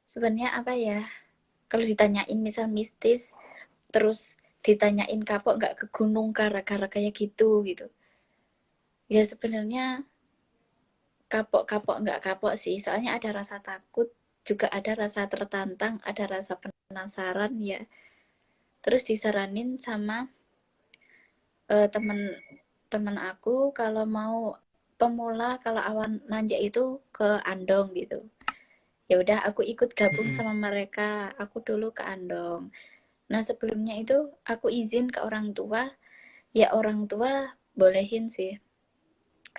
sebenarnya apa ya, kalau ditanyain misal mistis terus ditanyain kapok nggak ke gunung gara-gara kayak gitu gitu, ya sebenarnya kapok nggak kapok sih, soalnya ada rasa takut, juga ada rasa tertantang, ada rasa penasaran ya. Terus disaranin sama temen-temen aku kalau mau pemula, kalau awan nanjak itu ke Andong gitu. Ya udah aku ikut gabung Mm-mm. sama mereka. Aku dulu ke Andong. Nah, sebelumnya itu aku izin ke orang tua, ya orang tua bolehin sih.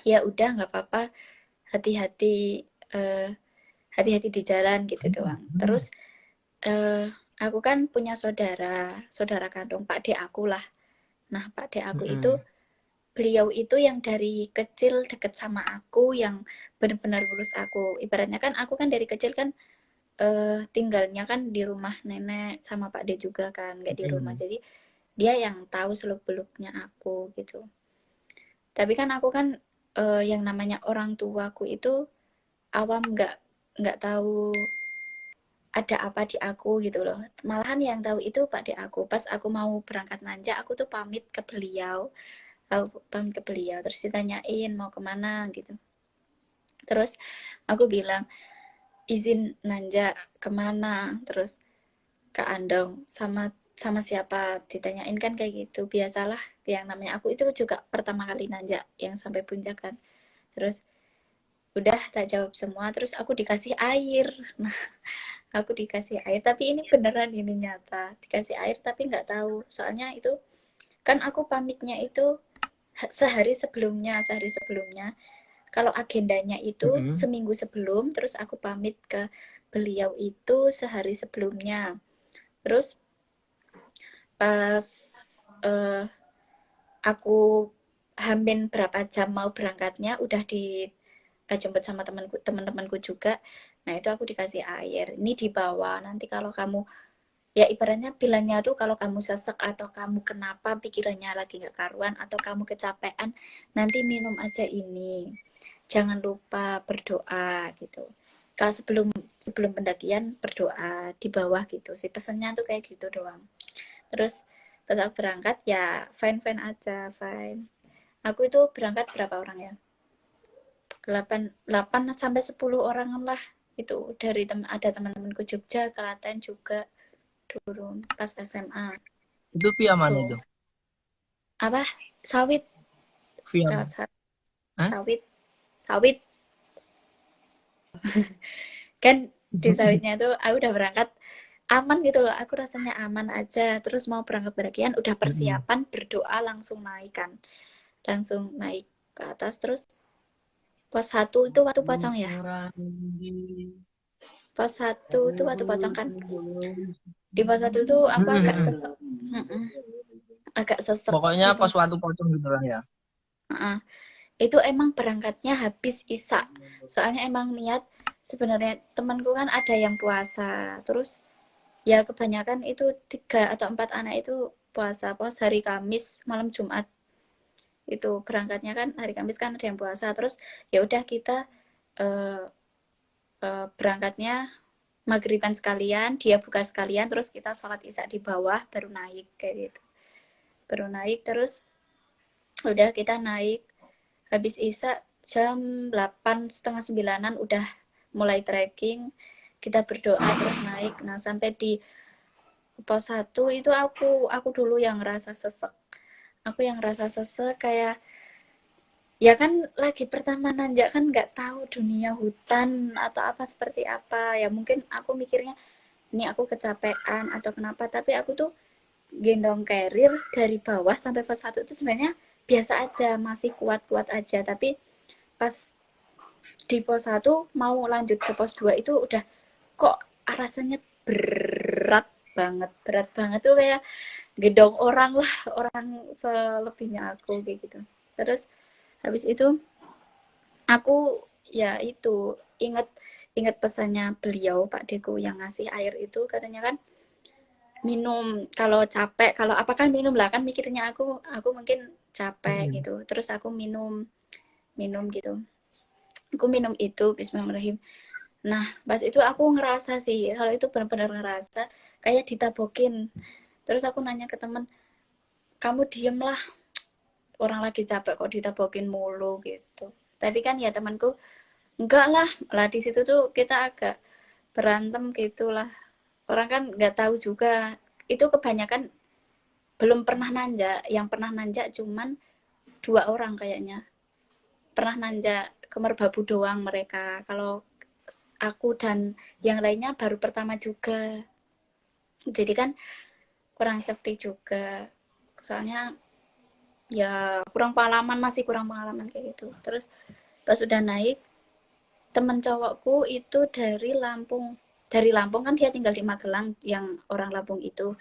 Ya udah nggak apa-apa, hati-hati eh, hati-hati di jalan gitu doang. Terus eh, aku kan punya saudara, saudara kandung Pak D aku lah. Nah, Pak D aku itu Mm-mm. beliau itu yang dari kecil deket sama aku, yang benar-benar ngurus aku. Ibaratnya kan aku kan dari kecil kan tinggalnya kan di rumah nenek sama Pak D juga kan, nggak di rumah. Mm-mm. Jadi dia yang tahu seluk-beluknya aku gitu. Tapi kan aku kan yang namanya orang tuaku itu awam, nggak tahu ada apa di aku gitu loh. Malahan yang tahu itu Pak D aku. Pas aku mau berangkat nanjak, aku tuh pamit ke beliau. Aku pamit ke beliau, terus ditanyain mau kemana gitu. Terus aku bilang, izin nanjak kemana? Terus ke Andong sama sama siapa, ditanyain kan kayak gitu. Biasalah, yang namanya aku itu juga pertama kali nanjak yang sampai puncak kan. Terus udah tak jawab semua, terus aku dikasih air. Nah, aku dikasih air, tapi ini beneran, ini nyata. Dikasih air tapi nggak tahu. Soalnya itu kan aku pamitnya itu sehari sebelumnya. Kalau agendanya itu Mm-mm. seminggu sebelum, terus aku pamit ke beliau itu sehari sebelumnya. Terus pas eh, aku hamin berapa jam mau berangkatnya udah dijemput sama teman-temanku juga. Nah, itu aku dikasih air. Ini dibawa, nanti kalau kamu, ya ibaratnya bilangnya tuh kalau kamu sesek atau kamu kenapa pikirannya lagi nggak karuan atau kamu kecapean, nanti minum aja ini. Jangan lupa berdoa gitu. Kalau sebelum sebelum pendakian berdoa di bawah gitu sih, pesennya tuh kayak gitu doang. Terus tetap berangkat ya, fine fine aja, fine. Aku itu berangkat berapa orang ya, 8 sampai 10 orang lah. Itu dari ada teman-temanku Jogja, Klaten juga turun pas SMA Itu via mana tuh. itu? Apa, sawit, Via lewat mana? Hah? sawit sawit kan. Di sawitnya tuh aku udah berangkat aman gitu loh, aku rasanya aman aja. Terus mau berangkat pendakian udah Mm-mm. persiapan berdoa, langsung naik kan, langsung naik ke atas. Terus pos satu itu waktu pocong ya, pos satu itu waktu pocong kan. Di pos satu itu aku agak Mm-mm. sesek. Agak sesek Pokoknya di pas pos. waktu pocong gitu lah ya. Itu emang berangkatnya habis isak, soalnya emang niat. Sebenarnya temanku kan ada yang puasa, terus ya kebanyakan itu 3 atau 4 anak itu puasa, pos hari Kamis malam Jumat. Itu berangkatnya kan hari Kamis kan ada yang puasa. Terus ya udah kita eh, berangkatnya maghriban sekalian, dia buka sekalian, terus kita sholat isya di bawah baru naik kayak gitu. Baru naik, terus udah kita naik habis isya jam 8, setengah 9-an udah mulai trekking. Kita berdoa terus naik. Nah, sampai di pos satu itu aku dulu yang rasa sesek. Aku yang rasa sesek kayak, ya kan lagi pertama nanjak kan nggak tahu dunia hutan atau apa seperti apa. Ya mungkin aku mikirnya ini aku kecapean atau kenapa, tapi aku tuh gendong carrier dari bawah sampai pos satu itu sebenarnya biasa aja, masih kuat-kuat aja. Tapi pas di pos satu mau lanjut ke pos 2 itu udah kok rasanya berat banget tuh, kayak gedong orang lah, orang selebihnya aku kayak gitu. Terus habis itu aku ya itu inget inget pesannya beliau Pak Deko yang ngasih air itu, katanya kan minum kalau capek, kalau apa kan minum lah, kan mikirnya aku mungkin capek Mm-mm. gitu. Terus aku minum minum gitu, aku minum itu Bismillahirrahmanirrahim. Nah, pas itu aku ngerasa sih, kalau itu benar-benar ngerasa kayak ditabokin. Terus aku nanya ke temen, kamu diem lah, orang lagi capek kok ditabokin mulu gitu. Tapi kan ya temanku, enggak lah, lah di situ tuh kita agak berantem gitulah. Orang kan nggak tahu juga. Itu kebanyakan belum pernah nanjak. Yang pernah nanjak cuman 2 orang kayaknya. Pernah nanjak ke merbabu doang mereka. Kalau aku dan yang lainnya baru pertama juga. Jadi kan kurang safety juga. Soalnya ya kurang pengalaman, masih kurang pengalaman kayak gitu. Terus pas udah naik, temen cowokku itu dari Lampung kan dia tinggal di Magelang, yang orang Lampung itu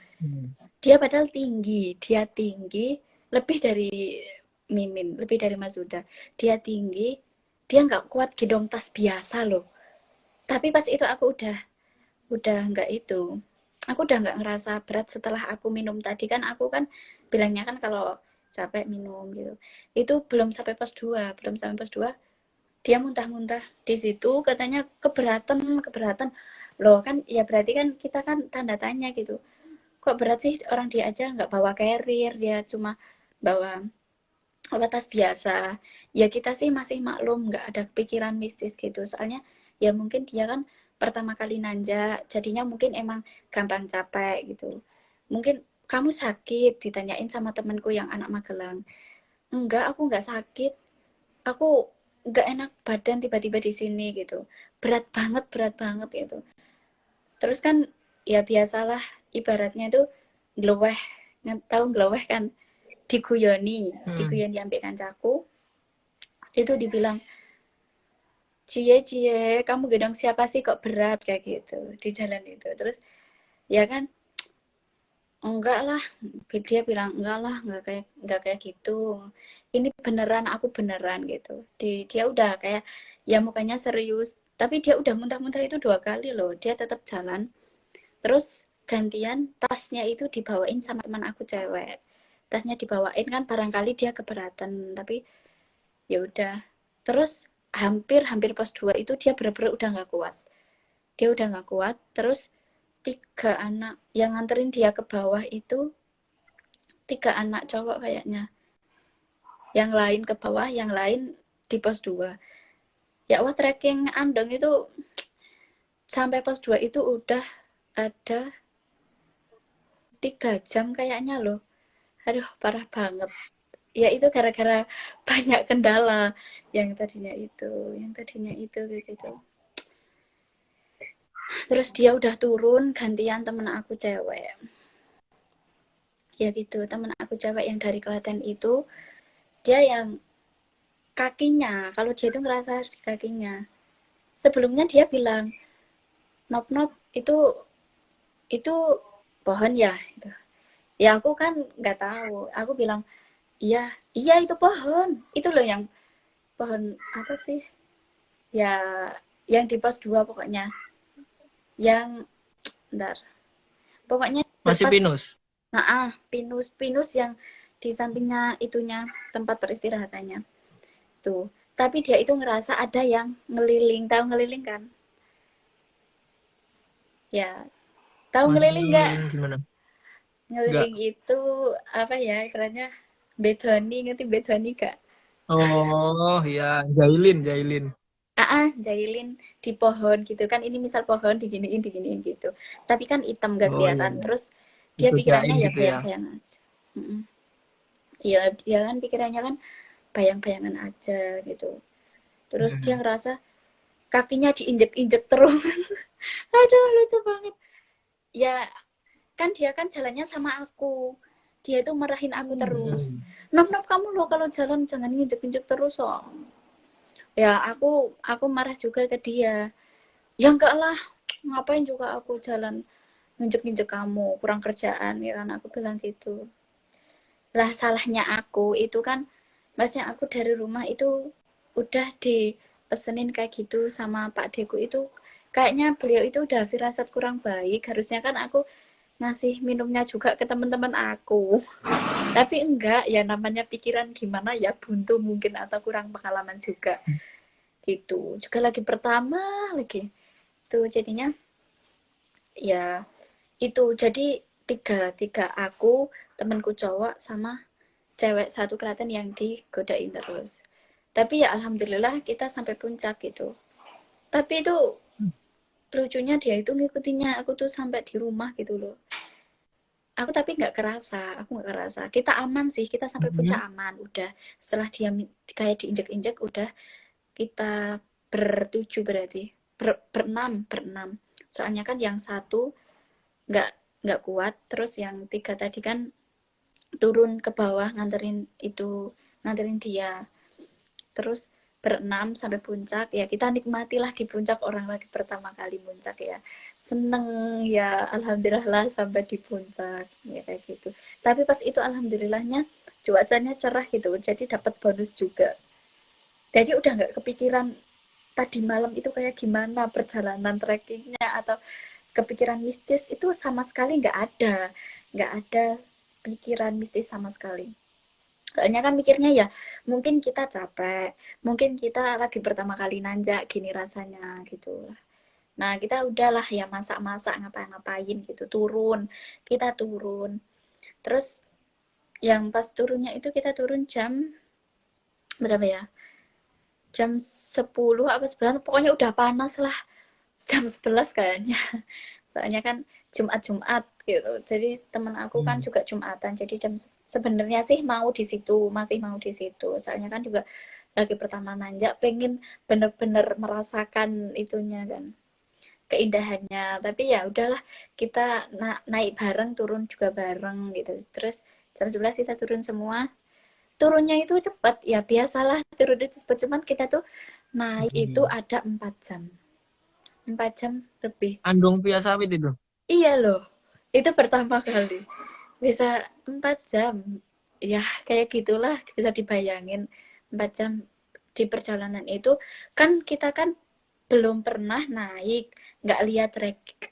dia padahal tinggi, dia tinggi lebih dari Mimin, lebih dari Mas Huda, dia tinggi, dia nggak kuat gendong tas biasa loh. Tapi pas itu aku udah nggak itu, aku udah nggak ngerasa berat setelah aku minum tadi. Kan aku kan bilangnya kan kalau capek minum gitu, itu belum sampai pos 2, belum sampai pos 2 dia muntah-muntah di situ, katanya keberatan, keberatan loh. Kan ya berarti kan kita kan tanda tanya gitu, kok berat sih, orang dia aja nggak bawa carrier, dia cuma bawa apa, tas biasa. Ya kita sih masih maklum, nggak ada pikiran mistis gitu, soalnya ya mungkin dia kan pertama kali nanjak, jadinya mungkin emang gampang capek gitu. Mungkin kamu sakit, ditanyain sama temenku yang anak Magelang. Enggak, aku nggak sakit, aku nggak enak badan tiba-tiba di sini gitu, berat banget gitu. Terus kan ya biasalah, ibaratnya itu gloweh, tahu gloweh kan, diguyoni, Hmm. diguyoni ambek kancaku, itu dibilang, cie cie kamu gendong siapa sih kok berat kayak gitu di jalan itu. Terus ya kan, enggak lah, dia bilang enggak lah, enggak kayak gitu, ini beneran, aku beneran gitu. Dia udah kayak ya mukanya serius, tapi dia udah muntah-muntah itu 2 kali loh, dia tetap jalan. Terus gantian tasnya itu dibawain sama teman aku cewek, tasnya dibawain kan barangkali dia keberatan, tapi ya udah. Terus hampir hampir pos 2 itu dia bener-bener udah nggak kuat, dia udah nggak kuat. Terus 3 anak yang nganterin dia ke bawah itu, 3 anak cowok kayaknya, yang lain ke bawah, yang lain di pos 2. Ya wah, trekking andong itu sampai pos 2 itu udah ada 3 jam kayaknya loh. Aduh, parah banget. Ya itu gara-gara banyak kendala, yang tadinya itu kayak gitu. Terus dia udah turun, gantian temen aku cewek. Ya gitu, temen aku cewek yang dari Klaten itu, dia yang kakinya, kalau dia itu ngerasa di kakinya. Sebelumnya dia bilang, nop nop itu pohon ya. Gitu. Ya aku kan nggak tahu. Aku bilang, iya, iya itu pohon. Itu loh yang pohon apa sih? Ya, yang di pos 2 pokoknya. Yang, bentar. Pokoknya Masih pas, pinus. nah, pinus yang di sampingnya itunya, tempat peristirahatannya. Tuh. Tapi dia itu ngerasa ada yang ngeliling. Tahu ngeliling kan? Ya, tahu ngeliling nggak? Masih gimana? Enggak. Ngeliling itu apa ya, istilahnya bedoni, ngerti bedoni gak? Oh ya, Jailin, Jailin. Jahilin di pohon gitu kan, ini misal pohon diginiin gitu, tapi kan hitam gak Oh iya, kelihatan. iya. Terus dia Dibedain pikirannya ya gitu ya. bayang-bayangan aja. Ya dia kan pikirannya kan bayang-bayangan aja gitu. Terus dia Hmm. ngerasa kakinya diinjek-injek terus. Aduh, lucu banget. Ya kan dia kan jalannya sama aku, dia itu marahin aku terus, Hmm. nop nop kamu loh kalau jalan jangan nginjek-injek terus. Oh ya, aku marah juga ke dia. Ya enggak lah, ngapain juga aku jalan nginjek-injek kamu, kurang kerjaan ya kan, aku bilang gitu. Lah salahnya aku itu kan, maksudnya aku dari rumah itu udah dipesenin kayak gitu sama Pak Deku itu, kayaknya beliau itu udah firasat kurang baik, harusnya kan aku ngasih minumnya juga ke teman-teman aku. Tapi enggak, ya namanya pikiran gimana ya, buntu mungkin atau kurang pengalaman juga gitu. Juga lagi pertama lagi. gitu. Jadinya ya itu, jadi tiga aku, temanku cowok sama cewek satu Klaten yang digodain terus. Tapi ya alhamdulillah kita sampai puncak gitu. Tapi itu lucunya dia itu ngikutinnya aku tuh sampai di rumah gitu loh. Aku tapi nggak kerasa. Kita aman sih, kita sampai puncak Mm-mm. aman. Udah setelah dia kayak diinjek-injek, udah kita bertujuh berarti, berenam. Soalnya kan yang satu nggak nggak kuat, terus yang tiga tadi kan turun ke bawah nganterin dia. Terus berenam sampai puncak, ya kita nikmatilah di puncak, orang lagi pertama kali puncak ya, seneng ya, alhamdulillah lah sampai di puncak ya kayak gitu. Tapi pas itu alhamdulillahnya cuacanya cerah gitu, jadi dapat bonus juga. Jadi udah nggak kepikiran tadi malam itu kayak gimana perjalanan trekkingnya, atau kepikiran mistis itu sama sekali nggak ada pikiran mistis sama sekali. Soalnya kan mikirnya ya mungkin kita capek, mungkin kita lagi pertama kali nanjak gini rasanya gitu. Nah kita udahlah ya masak-masak ngapa-ngapain gitu, kita turun. Terus yang pas turunnya itu kita turun jam berapa ya? Jam 10 apa 11, pokoknya udah panas lah. Jam 11 kayaknya. Soalnya kan Jumat-Jumat gitu. Jadi teman aku kan Hmm. juga Jumatan. Jadi sebenarnya sih mau di situ, masih mau di situ. Soalnya kan juga lagi pertama nanjak, pengen bener-bener merasakan itunya kan, keindahannya. Tapi ya udahlah, kita naik bareng, turun juga bareng gitu. Terus jam 11 kita turun semua. Turunnya itu cepat, ya biasalah turun itu cepat. Cuman kita tuh naik itu Hmm. ada 4 jam. 4 jam lebih. Andong Pia Sawit itu. Iya loh, itu pertama kali. Bisa 4 jam. Ya, kayak gitulah, bisa dibayangin 4 jam di perjalanan itu. Kan kita kan belum pernah naik, nggak lihat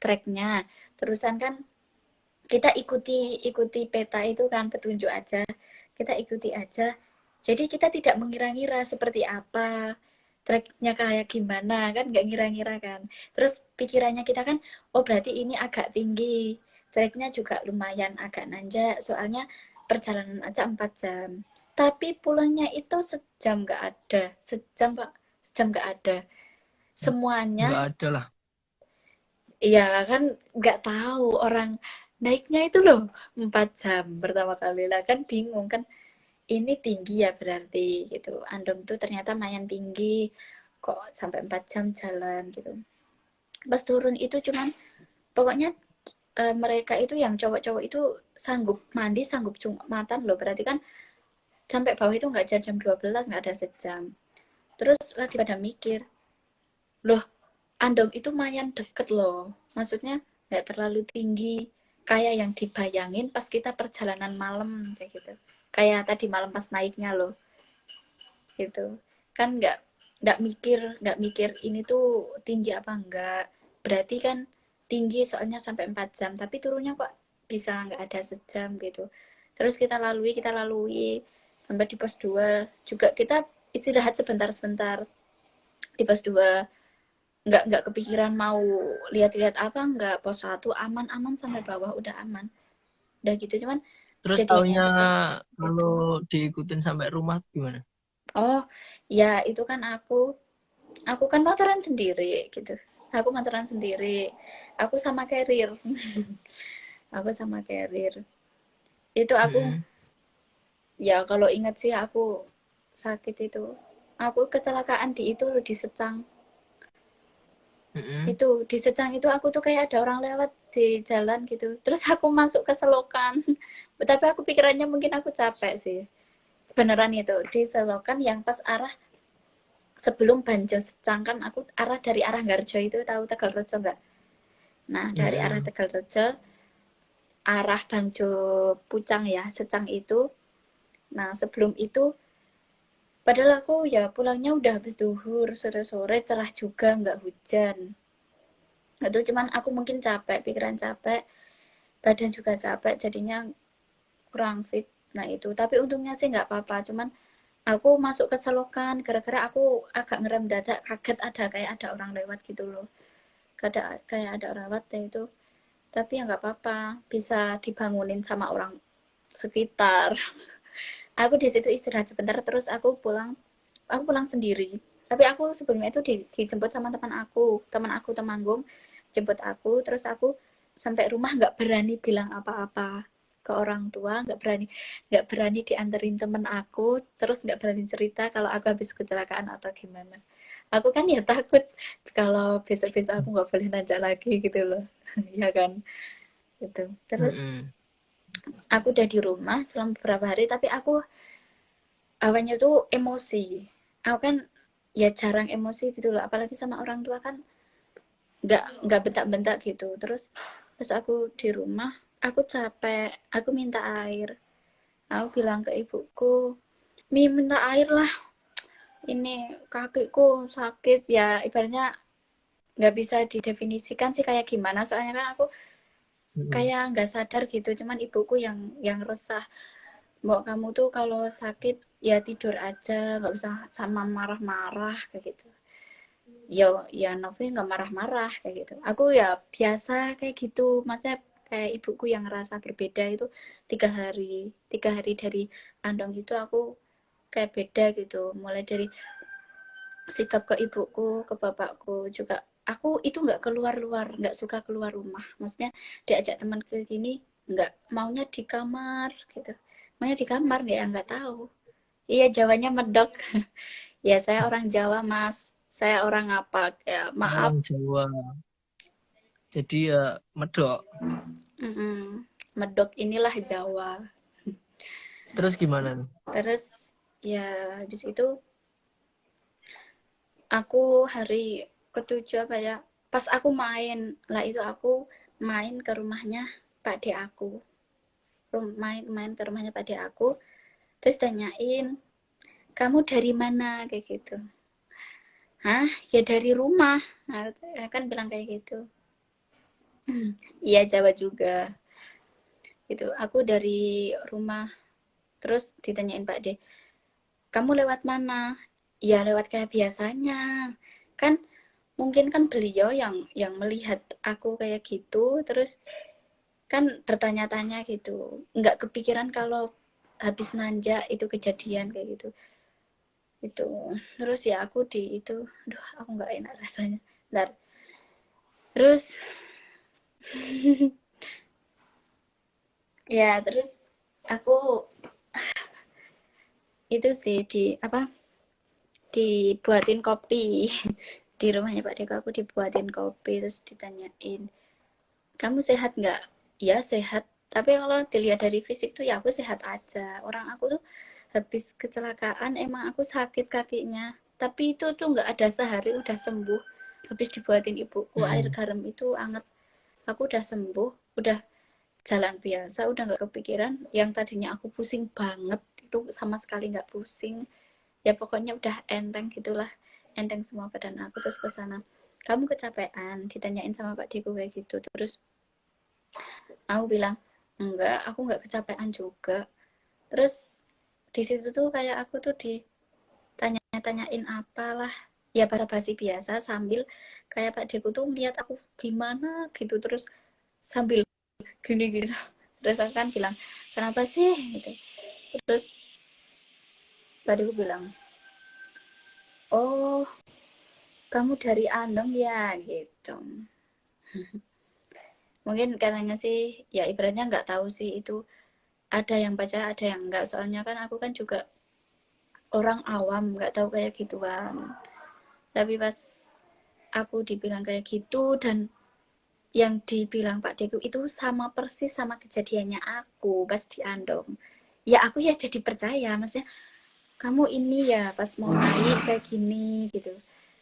treknya. Terusan kan kita ikuti ikuti peta itu kan, petunjuk aja. Kita ikuti aja. Jadi kita tidak mengira-ngira seperti apa treknya, kayak gimana kan, nggak ngira-ngira kan. Terus pikirannya kita kan, oh berarti ini agak tinggi, treknya juga lumayan agak nanjak, soalnya perjalanan aja 4 jam. Tapi pulangnya itu sejam nggak ada, sejam pak, sejam nggak ada. Semuanya Nggak ada lah. ya kan, nggak tahu orang naiknya itu loh 4 jam pertama kali lah, kan bingung kan, ini tinggi ya berarti gitu. Andong tuh ternyata lumayan tinggi, kok sampai 4 jam jalan gitu. Pas turun itu cuman pokoknya mereka itu yang cowok-cowok itu sanggup mandi, sanggup jumatan loh. Berarti kan sampai bawah itu nggak jam 12, nggak ada sejam. Terus lagi pada mikir, loh Andong itu lumayan deket loh. Maksudnya nggak terlalu tinggi kayak yang dibayangin pas kita perjalanan malam kayak gitu. Kayak tadi malam pas naiknya loh gitu. Kan nggak mikir ini tuh tinggi apa enggak. Berarti kan tinggi soalnya sampai 4 jam, tapi turunnya kok bisa nggak ada sejam gitu. Terus kita lalui sampai di pos 2 juga, kita istirahat sebentar-sebentar di pos 2. Nggak kepikiran mau lihat-lihat apa, nggak. Pos 1 aman-aman sampai bawah udah aman. Udah gitu, cuman Terus kejadiannya taunya itu kayak kalau itu. diikutin sampai rumah gimana? Oh, ya itu kan aku kan motoran sendiri gitu. Aku motoran sendiri. Aku sama carrier. Aku sama carrier. Itu aku, Mm-mm. ya kalau inget sih aku sakit itu. Aku kecelakaan di itu loh, di Secang. Mm-mm. Itu di Secang itu aku tuh kayak ada orang lewat di jalan gitu. Terus aku masuk ke selokan. Tapi aku pikirannya mungkin aku capek sih. Beneran itu di selokan yang pas arah sebelum Banjo Secang, kan aku dari arah Garjo itu, tahu Tegalrejo nggak? Nah, dari arah Mm-mm. Tegalrejo, arah Banjo Pucang ya, Secang itu. Nah, sebelum itu, padahal aku ya pulangnya udah habis duhur, sore-sore, cerah juga, nggak hujan. Itu cuman aku mungkin capek, pikiran capek, badan juga capek, jadinya kurang fit. Nah itu, tapi untungnya sih nggak apa-apa. Cuman aku masuk ke selokan, gara-gara aku agak ngerem dadak, kaget ada kayak ada orang lewat gitu loh. kayak ada rawat ya itu, tapi ya nggak apa-apa, bisa dibangunin sama orang sekitar. Aku di situ istirahat sebentar, terus aku pulang sendiri. Tapi aku sebelumnya itu dijemput sama teman aku Temanggung, jemput aku, terus aku sampai rumah nggak berani bilang apa-apa ke orang tua, nggak berani dianterin temen aku, terus nggak berani cerita kalau aku habis kecelakaan atau gimana. Aku kan ya takut kalau besok-besok aku nggak boleh nanjak lagi gitu loh, ya kan, gitu. Terus Mm-mm. aku udah di rumah selama beberapa hari, tapi aku awalnya tuh emosi. Aku kan ya jarang emosi gitu loh, apalagi sama orang tua kan nggak bentak-bentak gitu. Terus pas aku di rumah, aku capek, aku minta air. Aku bilang ke ibuku, Mi minta air lah, ini kakiku sakit ya, ibaratnya nggak bisa didefinisikan sih kayak gimana, soalnya kan aku Mm-mm. kayak nggak sadar gitu, cuman ibuku yang resah. Mbok kamu tuh kalau sakit ya tidur aja, nggak usah sama marah-marah kayak gitu. Ya Novi nggak marah-marah kayak gitu. Aku ya biasa kayak gitu, maksudnya kayak ibuku yang ngerasa berbeda itu 3 hari dari andong itu aku kayak beda gitu. Mulai dari sikap ke ibuku, ke bapakku juga. Aku itu nggak keluar-luar, nggak suka keluar rumah. Maksudnya diajak teman ke gini, nggak maunya di kamar gitu. Maunya di kamar nggak tahu. Iya, Jawanya medok. Ya, saya orang Jawa, Mas. Saya orang apa? Ya, maaf. Orang Jawa. Jadi ya medok. Mm-mm. Medok inilah Jawa. Terus gimana tuh? Terus ya habis itu aku hari ketujuh apa ya? Pas aku main lah itu aku main ke rumahnya Pak D aku. Main ke rumahnya Pak D aku. Terus tanyain, kamu dari mana kayak gitu. Hah? Ya dari rumah. Nah, kan bilang kayak gitu. Iya Jawa juga. Itu aku dari rumah. Terus ditanyain Pak D, kamu lewat mana? Ya lewat kayak biasanya. Kan mungkin kan beliau yang melihat aku kayak gitu, terus kan bertanya-tanya gitu. Nggak kepikiran kalau habis nanjak itu kejadian kayak gitu. Itu. Terus ya aku di itu, aduh aku nggak enak rasanya. Bentar. Terus ya terus aku itu sih di apa dibuatin kopi di rumahnya Pak Deko, aku dibuatin kopi terus ditanyain, kamu sehat nggak? Ya sehat, tapi kalau dilihat dari fisik tuh ya aku sehat aja. Orang aku tuh habis kecelakaan emang aku sakit kakinya, tapi itu tuh nggak ada sehari udah sembuh. Habis dibuatin ibuku air Mm-mm. garam itu anget, aku udah sembuh, udah jalan biasa, udah nggak kepikiran. Yang tadinya aku pusing banget itu sama sekali nggak pusing. Ya pokoknya udah enteng gitulah, enteng semua badan aku. Terus ke sana, kamu kecapean, ditanyain sama Pak Deku kayak gitu. Terus aku bilang enggak, aku nggak kecapean juga. Terus di situ tuh kayak aku tuh ditanya-tanyain apalah, ya basa-basi biasa sambil kayak Pak Deku tuh ngeliat aku gimana gitu, terus sambil gini gitu. Terus aku kan bilang, kenapa sih gitu. Terus Pak Deku bilang, oh kamu dari Andong ya gitu. Mungkin katanya sih ya ibaratnya nggak tahu sih itu, ada yang baca ada yang enggak, soalnya kan aku kan juga orang awam nggak tahu kayak gituan. Tapi pas aku dibilang kayak gitu dan yang dibilang Pak Deku itu sama persis sama kejadiannya aku pas di Andong, ya aku ya jadi percaya, maksudnya kamu ini ya pas mau naik kayak gini gitu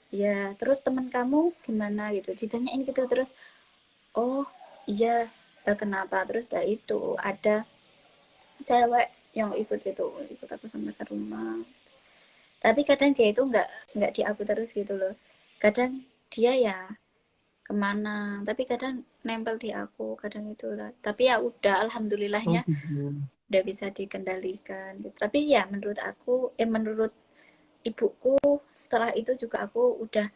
ya, terus teman kamu gimana gitu ditanyain gitu. Terus oh iya, kenapa, terus lah itu ada cewek yang ikut aku sampai ke rumah, tapi kadang dia itu nggak di aku terus gitu loh, kadang dia ya kemana, tapi kadang nempel di aku kadang itu lah. Tapi ya udah Oh alhamdulillahnya gitu. udah bisa dikendalikan gitu. Tapi ya menurut aku menurut ibuku setelah itu juga aku udah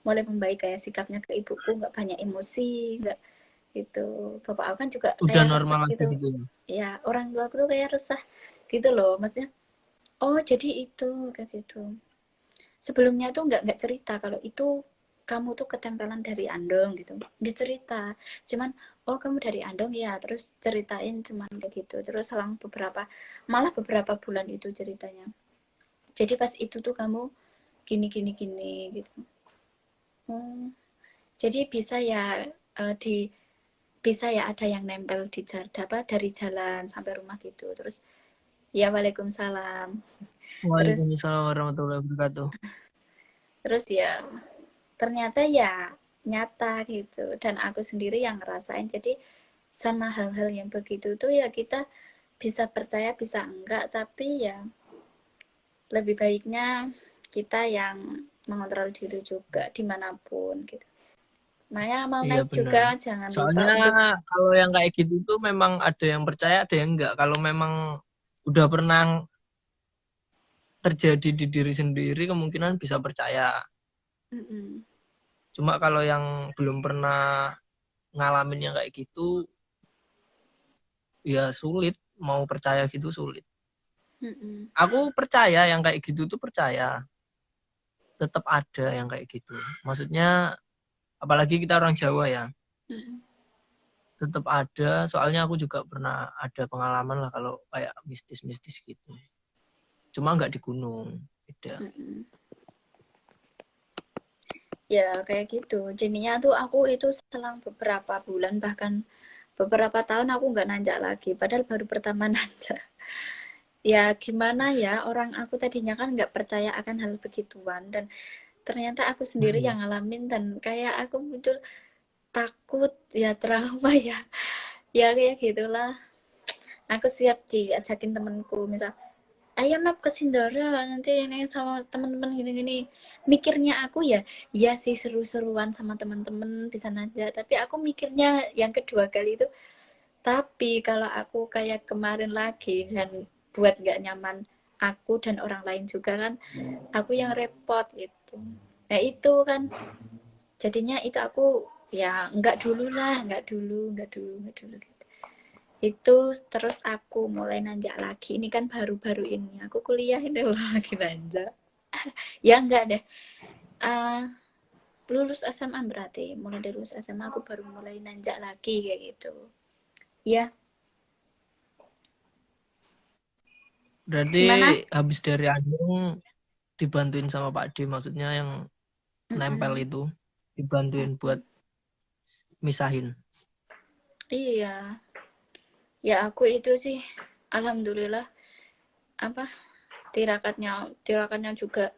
mulai membaik, kayak sikapnya ke ibuku nggak banyak emosi, nggak gitu. Bapak aku kan juga Udah kayak resah normal lagi gitu. gitu ya. Ya orang tua aku tuh kayak resah gitu loh, maksudnya oh jadi itu kayak gitu. Sebelumnya tuh nggak cerita kalau itu kamu tuh ketempelan dari Andong gitu, dia cerita cuman oh kamu dari Andong ya, terus ceritain cuman kayak gitu, terus selang malah beberapa bulan itu ceritanya, jadi pas itu tuh kamu gini gini gini gitu. Oh, jadi bisa ya, di bisa ya ada yang nempel di dari jalan sampai rumah gitu, terus ya waalaikumsalam, terus Waalaikumsalam warahmatullahi wabarakatuh. ya ternyata ya nyata gitu, dan aku sendiri yang ngerasain. Jadi sama hal-hal yang begitu tuh ya kita bisa percaya bisa enggak, tapi ya lebih baiknya kita yang mengontrol diri juga dimanapun gitu. Makanya mau Iya naik benar. juga jangan lupa Soalnya untuk kalau yang kayak gitu tuh memang ada yang percaya, ada yang enggak. Kalau memang udah pernah terjadi di diri sendiri, kemungkinan bisa percaya. mm-mm, Cuma kalau yang belum pernah ngalamin yang kayak gitu, ya sulit. Mau percaya gitu sulit. mm-mm, Aku percaya yang kayak gitu tuh percaya. Tetap ada yang kayak gitu. Maksudnya, apalagi kita orang Jawa ya. mm-mm, Tetap ada, soalnya aku juga pernah ada pengalaman lah kalau kayak mistis-mistis gitu. Cuma nggak di gunung, beda. mm-mm. Ya kayak gitu, jadinya tuh aku itu selang beberapa bulan bahkan beberapa tahun aku nggak nanjak lagi, padahal baru pertama nanjak. Ya gimana ya, orang aku tadinya kan nggak percaya akan hal begituan, dan ternyata aku sendiri Hmm. yang ngalamin, dan kayak aku muncul takut ya, trauma ya, ya kayak gitulah. Aku siap diajakin temenku misal, ayo nop ke Sindoro nanti ini sama temen-temen gini-gini. Mikirnya aku ya, ya sih seru-seruan sama temen-temen bisa nanya, tapi aku mikirnya yang kedua kali itu, tapi kalau aku kayak kemarin lagi dan buat nggak nyaman aku dan orang lain juga kan, aku yang repot gitu. Nah itu kan jadinya itu aku ya nggak dulu gitu. Itu terus aku mulai nanjak lagi, ini kan baru-baru ini aku kuliah ini loh lagi nanjak. Ya enggak deh, uh, lulus SMA, berarti mulai dari lulus SMA aku baru mulai nanjak lagi kayak gitu ya. Berarti Gimana? habis dari Andung dibantuin sama Pak D, maksudnya yang nempel Mm-mm. itu dibantuin buat misahin. Iya, ya aku itu sih alhamdulillah, apa, tirakatnya juga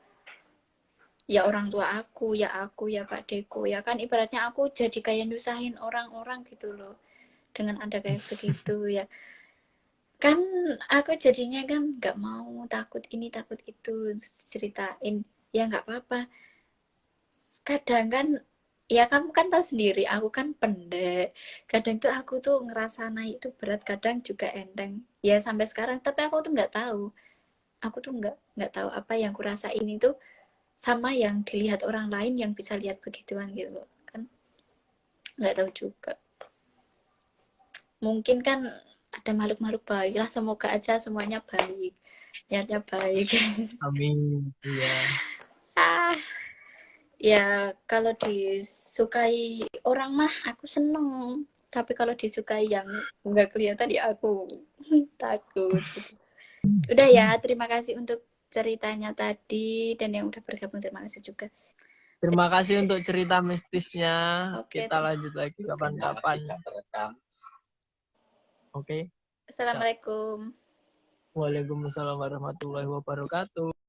ya orang tua aku ya Pak Deko, ya kan ibaratnya aku jadi kayak nyusahin orang-orang gitu loh dengan ada kayak begitu ya kan. Aku jadinya kan nggak mau, takut ini takut itu, ceritain ya nggak apa-apa. Kadang kan ya kamu kan tahu sendiri aku kan pendek, kadang tuh aku tuh ngerasa naik itu berat, kadang juga enteng ya sampai sekarang, tapi aku tuh nggak tahu, aku tuh nggak tahu apa yang kurasa ini tuh sama yang dilihat orang lain yang bisa lihat begituan gitu loh kan, nggak tahu juga. Mungkin kan ada makhluk-makhluk baik lah, semoga aja semuanya baik, niatnya baik. Amin. Iya. Ah, ya kalau disukai orang mah aku seneng, tapi kalau disukai yang nggak kelihatan ya aku takut gitu. Udah ya, terima kasih untuk ceritanya tadi, dan yang udah bergabung terima kasih juga. Terima kasih untuk cerita mistisnya. Oke, Kita lanjut lagi kapan-kapan. Oke. Siap. assalamualaikum. Waalaikumsalam warahmatullahi wabarakatuh.